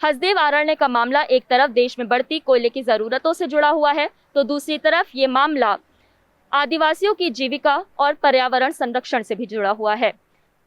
हसदेव अरण्य का मामला एक तरफ देश में बढ़ती कोयले की जरूरतों से जुड़ा हुआ है, तो दूसरी तरफ ये मामला आदिवासियों की जीविका और पर्यावरण संरक्षण से भी जुड़ा हुआ है।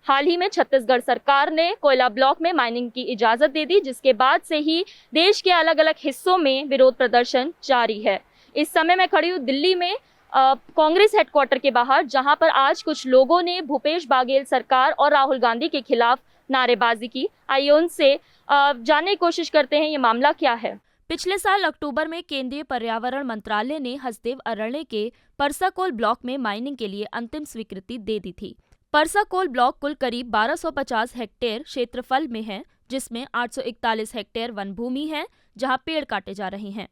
हाल ही में छत्तीसगढ़ सरकार ने कोयला ब्लॉक में माइनिंग की इजाजत दे दी, जिसके बाद से ही देश के अलग अलग हिस्सों में विरोध प्रदर्शन जारी है। इस समय मैं खड़ी हूँ दिल्ली में कांग्रेस हेडक्वार्टर के बाहर, जहां पर आज कुछ लोगों ने भूपेश बघेल सरकार और राहुल गांधी के खिलाफ नारेबाजी की। आइए उनसे जानने की कोशिश करते हैं ये मामला क्या है। पिछले साल अक्टूबर में केंद्रीय पर्यावरण मंत्रालय ने हसदेव अरण्य के परसाकोल ब्लॉक में माइनिंग के लिए अंतिम स्वीकृति दे दी थी। परसाकोल ब्लॉक कुल करीब 1250 हेक्टेयर क्षेत्रफल में है, जिसमें 841 हेक्टेयर वन भूमि है जहां पेड़ काटे जा रहे हैं।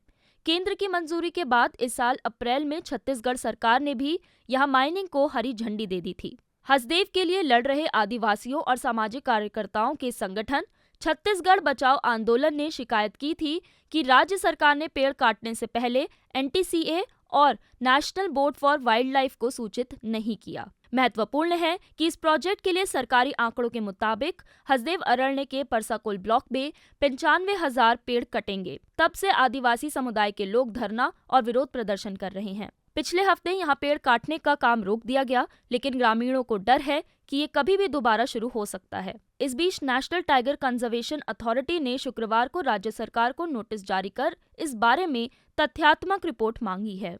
केंद्र की मंजूरी के बाद इस साल अप्रैल में छत्तीसगढ़ सरकार ने भी यहां माइनिंग को हरी झंडी दे दी थी। हसदेव के लिए लड़ रहे आदिवासियों और सामाजिक कार्यकर्ताओं के संगठन छत्तीसगढ़ बचाओ आंदोलन ने शिकायत की थी कि राज्य सरकार ने पेड़ काटने से पहले NTCA और national board for wild life को सूचित नहीं किया। महत्वपूर्ण है कि इस प्रोजेक्ट के लिए सरकारी आंकड़ों के मुताबिक हसदेव अरण्य के परसाकोल ब्लॉक में 95,000 पेड़ कटेंगे। तब से आदिवासी समुदाय के लोग धरना और विरोध प्रदर्शन कर रहे हैं। पिछले हफ्ते यहां पेड़ काटने का काम रोक दिया गया, लेकिन ग्रामीणों को डर है कि ये कभी भी दोबारा शुरू हो सकता है। इस बीच नेशनल टाइगर कंजर्वेशन अथॉरिटी ने शुक्रवार को राज्य सरकार को नोटिस जारी कर इस बारे में तथ्यात्मक रिपोर्ट मांगी है।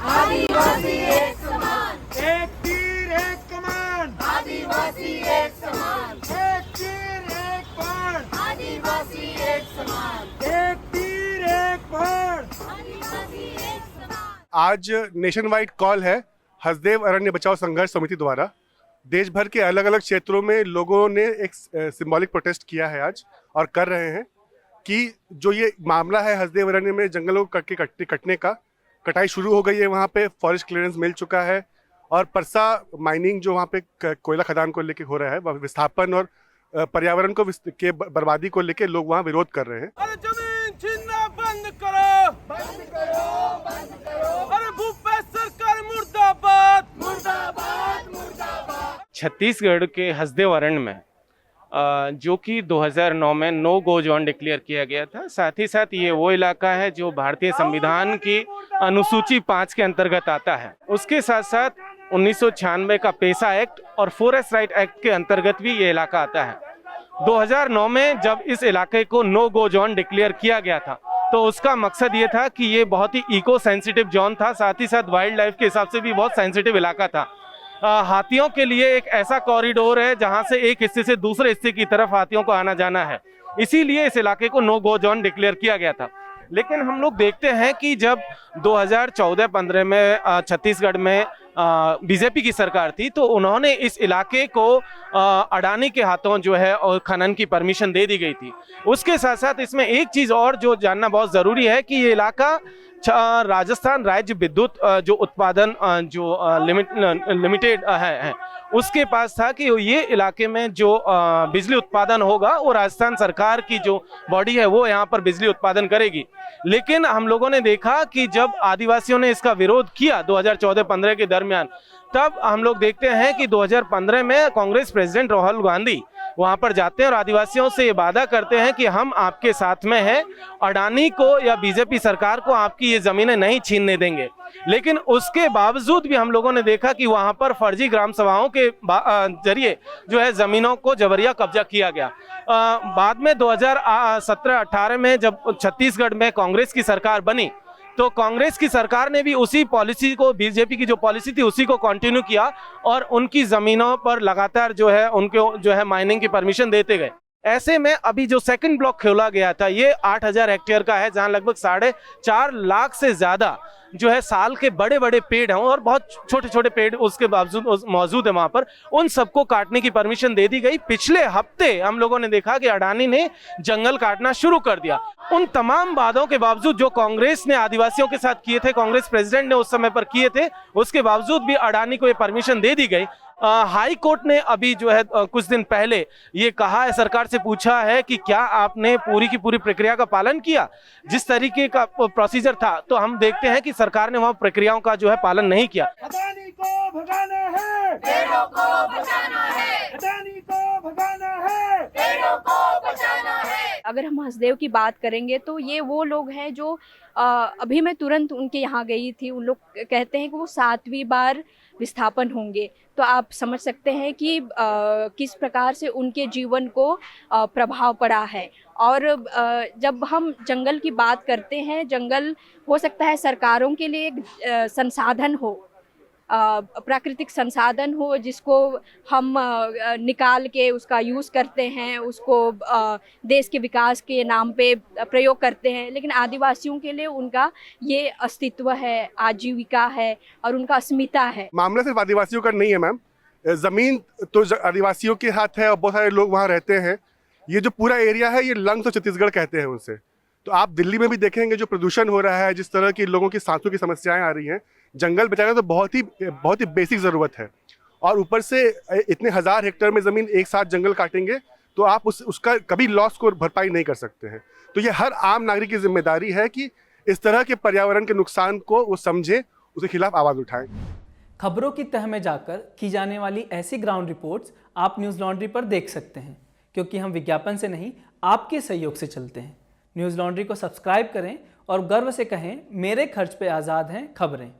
आदिवासी एक समान, एक तीर एक कमान, आदिवासी एक समान, एक तीर एक बाण, आदिवासी एक समान, एक तीर एक बाण, आदिवासी एक समान। आज नेशन वाइड कॉल है हसदेव अरण्य बचाओ संघर्ष समिति द्वारा। देश भर के अलग अलग क्षेत्रों में लोगों ने एक सिंबॉलिक प्रोटेस्ट किया है आज, और कर रहे हैं कि जो ये मामला है हसदेव अरण्य में जंगलों के कटने का, कटाई शुरू हो गई है, वहाँ पे फॉरेस्ट क्लियरेंस मिल चुका है, और परसा माइनिंग जो वहाँ पे कोयला खदान को लेके हो रहा है, विस्थापन और पर्यावरण को के बर्बादी को लेके लोग वहाँ विरोध कर रहे हैं। अरे जमीन छीनना बंद करो, बंद करो, बंद करो। अरे भूपेश सरकार मुर्दाबाद, मुर्दाबाद, मुर्दाबाद। छत्तीसगढ़ के हसदेव अरण्य में जो कि 2009 में नो गो जोन डिक्लेयर किया गया था। साथ ही साथ ये वो इलाका है जो भारतीय संविधान की अनुसूची 5 के अंतर्गत आता है। उसके साथ साथ 1996 का पेसा एक्ट और फॉरेस्ट राइट एक्ट के अंतर्गत भी ये इलाका आता है। 2009 में जब इस इलाके को नो गो जोन डिक्लेयर किया गया था, तो उसका मकसद ये था कि ये बहुत ही इको सेंसिटिव जोन था, साथ ही साथ वाइल्ड लाइफ के हिसाब से भी बहुत सेंसिटिव इलाका था। हाथियों के लिए एक ऐसा कॉरिडोर है जहां से एक हिस्से से दूसरे हिस्से की तरफ हाथियों को आना जाना है, इसीलिए इस इलाके को नो गो जोन डिक्लेयर किया गया था। लेकिन हम लोग देखते हैं कि जब 2014-15 में छत्तीसगढ़ में बीजेपी की सरकार थी, तो उन्होंने इस इलाके को अडानी के हाथों जो है और खनन की परमिशन दे दी गई थी। उसके साथ साथ इसमें एक चीज़ और जो जानना बहुत ज़रूरी है कि ये इलाका राजस्थान राज्य विद्युत जो उत्पादन जो लिमिटेड है उसके पास था कि ये इलाके में जो बिजली उत्पादन होगा वो राजस्थान सरकार की जो बॉडी है वो यहाँ पर बिजली उत्पादन करेगी। लेकिन हम लोगों ने देखा कि जब आदिवासियों ने इसका विरोध किया 2014-15 के दरमियान, तब हम लोग देखते हैं कि 2015 में कांग्रेस प्रेसिडेंट राहुल गांधी वहां पर जाते हैं और आदिवासियों से ये वादा करते हैं कि हम आपके साथ में हैं, अडानी को या बीजेपी सरकार को आपकी ये जमीनें नहीं छीनने देंगे। लेकिन उसके बावजूद भी हम लोगों ने देखा कि वहां पर फर्जी ग्राम सभाओं के जरिए जो है जमीनों को जबरिया कब्जा किया गया। बाद में 2017-18 में जब छत्तीसगढ़ में कांग्रेस की सरकार बनी, तो कांग्रेस की सरकार ने भी उसी पॉलिसी को, बीजेपी की जो पॉलिसी थी उसी को कंटिन्यू किया और उनकी ज़मीनों पर लगातार जो है उनको जो है माइनिंग की परमिशन देते गए। ऐसे में अभी जो सेकंड ब्लॉक खोला गया था ये 8,000 हेक्टेयर का है, जहां लगभग 4.5 लाख से ज़्यादा जो है साल के बड़े बड़े पेड़ हैं और बहुत छोटे छोटे पेड़ उसके बावजूद मौजूद है वहां पर। उन सबको काटने की परमिशन दे दी गई। पिछले हफ्ते हम लोगों ने देखा कि अडानी ने जंगल काटना शुरू कर दिया। उन तमाम वादों के बावजूद जो कांग्रेस ने आदिवासियों के साथ किए थे, कांग्रेस प्रेसिडेंट ने उस समय पर किए थे, उसके बावजूद भी अडानी को ये परमिशन दे दी गई। हाई कोर्ट ने अभी जो है कुछ दिन पहले ये कहा है, सरकार से पूछा है कि क्या आपने पूरी की पूरी प्रक्रिया का पालन किया जिस तरीके का प्रोसीजर था। तो हम देखते हैं कि सरकार ने वहां प्रक्रियाओं का जो है पालन नहीं किया। अडानी को भगाना है, पेड़ों को बचाना है, अडानी को भगाना है, पेड़ों को बचाना है। अगर हम हसदेव की बात करेंगे तो ये वो लोग हैं जो अभी मैं तुरंत उनके यहाँ गई थी। उन लोग कहते हैं कि वो 7वीं बार विस्थापन होंगे। तो आप समझ सकते हैं कि किस प्रकार से उनके जीवन को प्रभाव पड़ा है। और जब हम जंगल की बात करते हैं, जंगल हो सकता है सरकारों के लिए एक संसाधन हो, प्राकृतिक संसाधन हो जिसको हम निकाल के उसका यूज़ करते हैं, उसको देश के विकास के नाम पे प्रयोग करते हैं। लेकिन आदिवासियों के लिए उनका ये अस्तित्व है, आजीविका है और उनका अस्मिता है। मामला सिर्फ आदिवासियों का नहीं है मैम, ज़मीन तो आदिवासियों के हाथ है और बहुत सारे लोग वहाँ रहते हैं। ये जो पूरा एरिया है ये लंग्स ऑफ छत्तीसगढ़ कहते हैं उनसे। तो आप दिल्ली में भी देखेंगे जो प्रदूषण हो रहा है, जिस तरह की लोगों की सांसों की समस्याएं आ रही हैं, जंगल बचाना तो बहुत ही बेसिक ज़रूरत है। और ऊपर से इतने 1000 हेक्टेयर में ज़मीन एक साथ जंगल काटेंगे तो आप उसका कभी लॉस को भरपाई नहीं कर सकते हैं। तो ये हर आम नागरिक की जिम्मेदारी है कि इस तरह के पर्यावरण के नुकसान को वो समझे, उसके खिलाफ आवाज़ उठाएं। खबरों की तह में जाकर की जाने वाली ऐसी ग्राउंड रिपोर्ट्स आप न्यूज़ लॉन्ड्री पर देख सकते हैं, क्योंकि हम विज्ञापन से नहीं आपके सहयोग से चलते हैं। न्यूज़ लॉन्ड्री को सब्सक्राइब करें और गर्व से कहें, मेरे खर्च पे आज़ाद हैं खबरें।